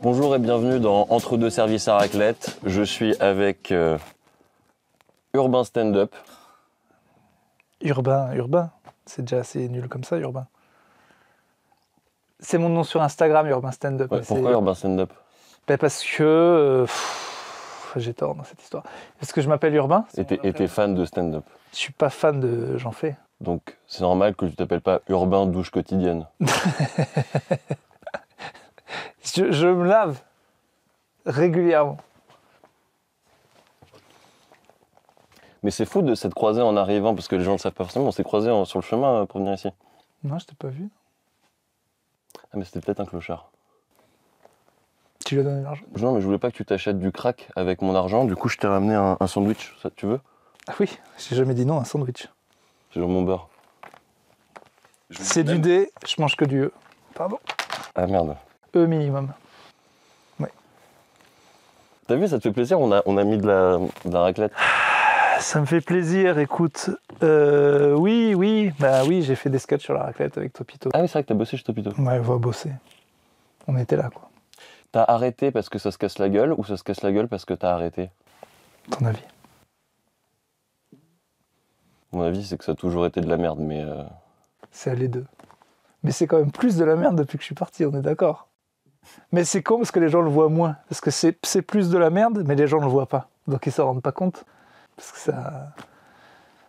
Bonjour et bienvenue dans Entre deux services à raclette. Je suis avec Urbain Stand-Up. Urbain, c'est déjà assez nul comme ça, Urbain. C'est mon nom sur Instagram, Urbain Stand-Up. Ouais, pourquoi Urbain Stand-Up? Parce que... j'ai tort dans cette histoire. Parce que je m'appelle Urbain. Et t'es fan de stand-up. Je suis pas fan de J'en fais. Donc c'est normal que tu t'appelles pas Urbain douche quotidienne. Je me lave régulièrement. Mais c'est fou de s'être croisé en arrivant, parce que les gens le savent pas forcément, on s'est croisé sur le chemin pour venir ici. Non, je t'ai pas vu. Ah mais c'était peut-être un clochard. Tu lui as donné l'argent? Non mais je voulais pas que tu t'achètes du crack avec mon argent, du coup je t'ai ramené un sandwich, ça tu veux? Ah oui, j'ai jamais dit non, un sandwich. J'ai mon beurre. C'est du D, je mange que du E. Pardon. Ah merde. E minimum. Ouais. T'as vu, ça te fait plaisir, on a mis de la raclette. Ça me fait plaisir, écoute. Oui, j'ai fait des sketchs sur la raclette avec Topito. Ah oui, c'est vrai que t'as bossé chez Topito. Ouais, on va bosser. On était là, quoi. T'as arrêté parce que ça se casse la gueule ou ça se casse la gueule parce que t'as arrêté? Ton avis? Mon avis, c'est que ça a toujours été de la merde, mais... C'est les deux. Mais c'est quand même plus de la merde depuis que je suis parti, on est d'accord. Mais c'est con parce que les gens le voient moins. Parce que c'est plus de la merde, mais les gens le voient pas. Donc ils s'en rendent pas compte. Parce que ça...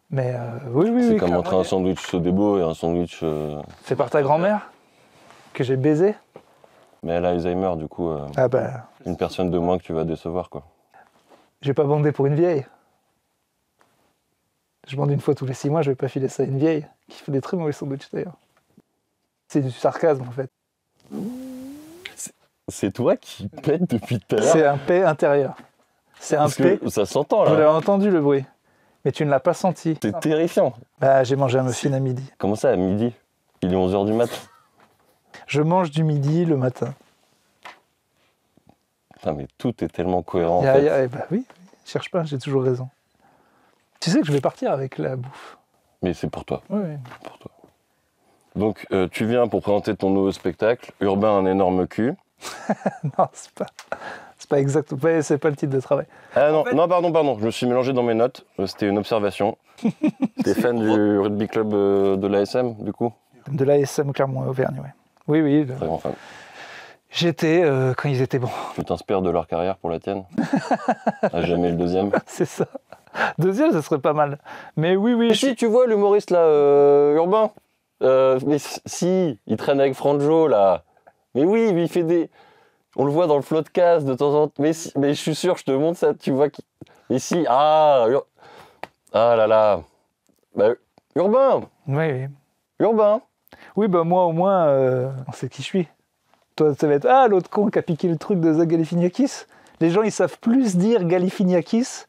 Mais oui. C'est comme entre un sandwich Sodebo et un sandwich... Fait par ta grand-mère, que j'ai baisé. Mais elle a Alzheimer, du coup... Ah bah... Une personne de moins que tu vas décevoir, quoi. Je vais pas bander pour une vieille. Je bande une fois tous les 6 mois, je vais pas filer ça à une vieille, qui fait des très mauvais sandwichs d'ailleurs. C'est du sarcasme en fait. C'est toi qui pète depuis tout à l'heure. C'est un P intérieur. C'est un Parce P. que ça s'entend, Vous là. l'avez entendu le bruit, mais tu ne l'as pas senti. C'est terrifiant. Bah, j'ai mangé un muffin à midi. Comment ça, à midi? Il est 11h du mat'. Je mange du midi le matin. Putain, mais tout est tellement cohérent, en fait. Bah oui, cherche pas, j'ai toujours raison. Tu sais que je vais partir avec la bouffe. Mais c'est pour toi. Oui. Pour toi. Donc, tu viens pour présenter ton nouveau spectacle, Urbain un énorme cul. Non, c'est pas exactement, c'est pas le titre de travail. Ah non, non, pardon, je me suis mélangé dans mes notes, c'était une observation. T'es fan du rugby club de l'ASM, du coup? De l'ASM Clermont-Auvergne, ouais. Oui. Très grand fan. J'étais quand ils étaient bons. Tu t'inspires de leur carrière pour la tienne? À jamais le deuxième. C'est ça. Deuxième, ça serait pas mal. Mais oui. Mais si, tu vois l'humoriste là, Urbain. Mais si, il traîne avec Franjo là. Mais oui, il fait des... On le voit dans le Floodcast de temps en temps. Mais je suis sûr, je te montre ça, tu vois. Mais si, ah là là. Bah, Urbain. Oui. Urbain. Oui, bah moi au moins, on sait qui je suis. Toi, ça va être l'autre con qui a piqué le truc de Zach Galifianakis. Les gens, ils savent plus dire Galifianakis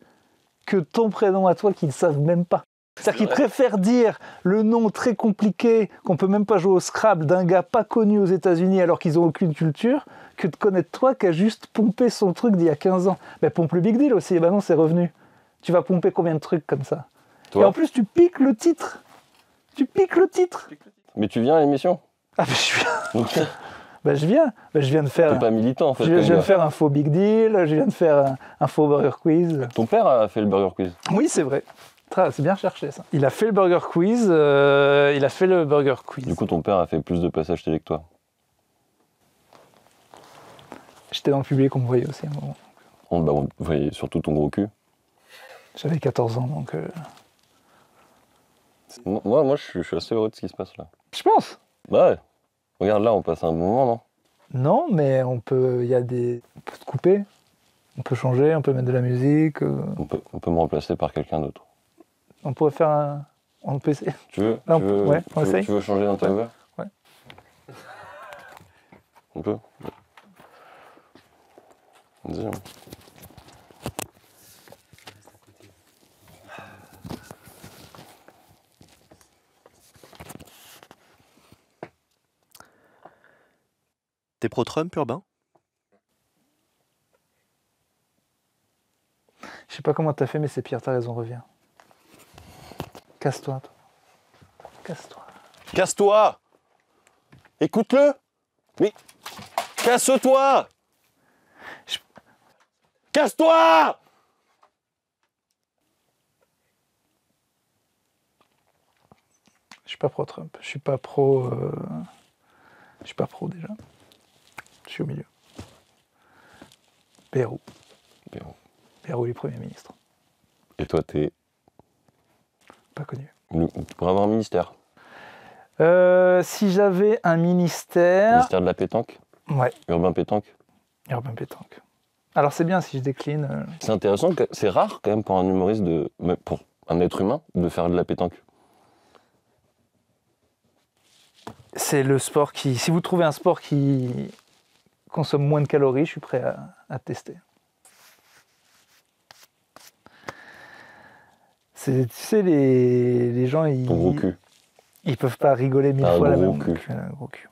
que ton prénom à toi qu'ils ne savent même pas. C'est-à-dire qu'ils préfèrent dire le nom très compliqué, qu'on peut même pas jouer au Scrabble, d'un gars pas connu aux États-Unis alors qu'ils ont aucune culture, que de connaître toi qui a juste pompé son truc d'il y a 15 ans. Mais pompe le Big Deal aussi, et ben non, c'est revenu. Tu vas pomper combien de trucs comme ça? Toi. Et en plus, tu piques le titre. Mais tu viens à l'émission? Ah, mais je viens. Donc, Je viens de faire. t'es pas militant en fait. Je viens de faire un faux Big Deal, je viens de faire un faux Burger Quiz. Ton père a fait le Burger Quiz. Oui, c'est vrai. C'est bien cherché ça. Il a fait le Burger Quiz. Du coup, ton père a fait plus de passages télé que toi. J'étais dans le public, on me voyait aussi à un moment. On voyait surtout ton gros cul. J'avais 14 ans, donc... Moi je suis assez heureux de ce qui se passe là. Je pense. Bah ouais. Regarde là, on passe un bon moment, non? Non, mais on peut se couper, on peut changer, on peut mettre de la musique. On peut me remplacer par quelqu'un d'autre. On pourrait faire on peut essayer. Tu veux? Là, Tu veux changer d'intervieweur? Ouais. On peut? Vas-y. Hein. T'es pro-Trump, Urbain? Je sais pas comment t'as fait, mais c'est pire, t'as raison, reviens. Casse-toi, toi. Casse-toi. Casse-toi! Écoute-le! Mais casse-toi! Casse-toi! Je suis pas pro-Trump. Je suis pas pro. Je suis pas pro déjà. Je suis au milieu. Pérou. Pérou, les premiers ministres. Et toi, t'es Pas connu. pour avoir un ministère. Si j'avais un ministère. Ministère de la pétanque, Ouais, urbain pétanque. Urbain Pétanque. Alors c'est bien si je décline. C'est intéressant, c'est rare quand même pour un humoriste, même pour un être humain, de faire de la pétanque. C'est le sport qui. Si vous trouvez un sport qui consomme moins de calories, je suis prêt à tester. Tu sais, les gens, Ton gros cul. ils peuvent pas rigoler 1000 T'as un fois la gros même. cul. Donc, un gros cul.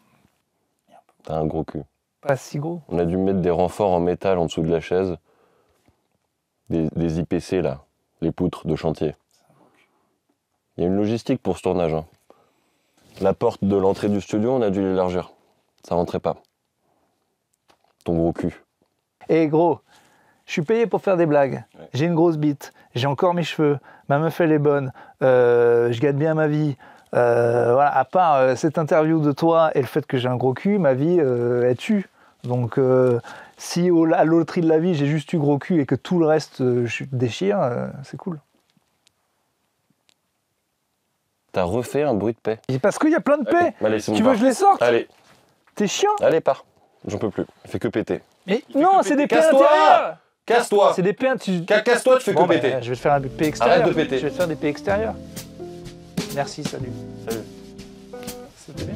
T'as un gros cul. Pas si gros. On a dû mettre des renforts en métal en dessous de la chaise. Des IPC là, les poutres de chantier. Il y a une logistique pour ce tournage. Hein. La porte de l'entrée du studio, on a dû l'élargir. Ça rentrait pas. Ton gros cul. Et gros, je suis payé pour faire des blagues. Ouais. J'ai une grosse bite. J'ai encore mes cheveux. Ma meuf, elle est bonne. Je gagne bien ma vie. Voilà, à part cette interview de toi et le fait que j'ai un gros cul, ma vie, elle tue. Donc, si à la loterie de la vie, j'ai juste eu gros cul et que tout le reste, je déchire, c'est cool. T'as refait un bruit de paix. Et parce qu'il y a plein de paix. Allez, c'est Tu mon veux que je les sorte? Allez, T'es chiant. allez, pars. J'en peux plus. Il fait que péter. Mais non, c'est des paix Casse-toi. intérieures. Casse-toi. C'est des paix. Casse-toi, tu fais Bon, que ben, péter. je vais te faire un paix extérieur. Arrête de péter. Je vais te faire des paix extérieurs. Merci, salut. Salut. C'était bien.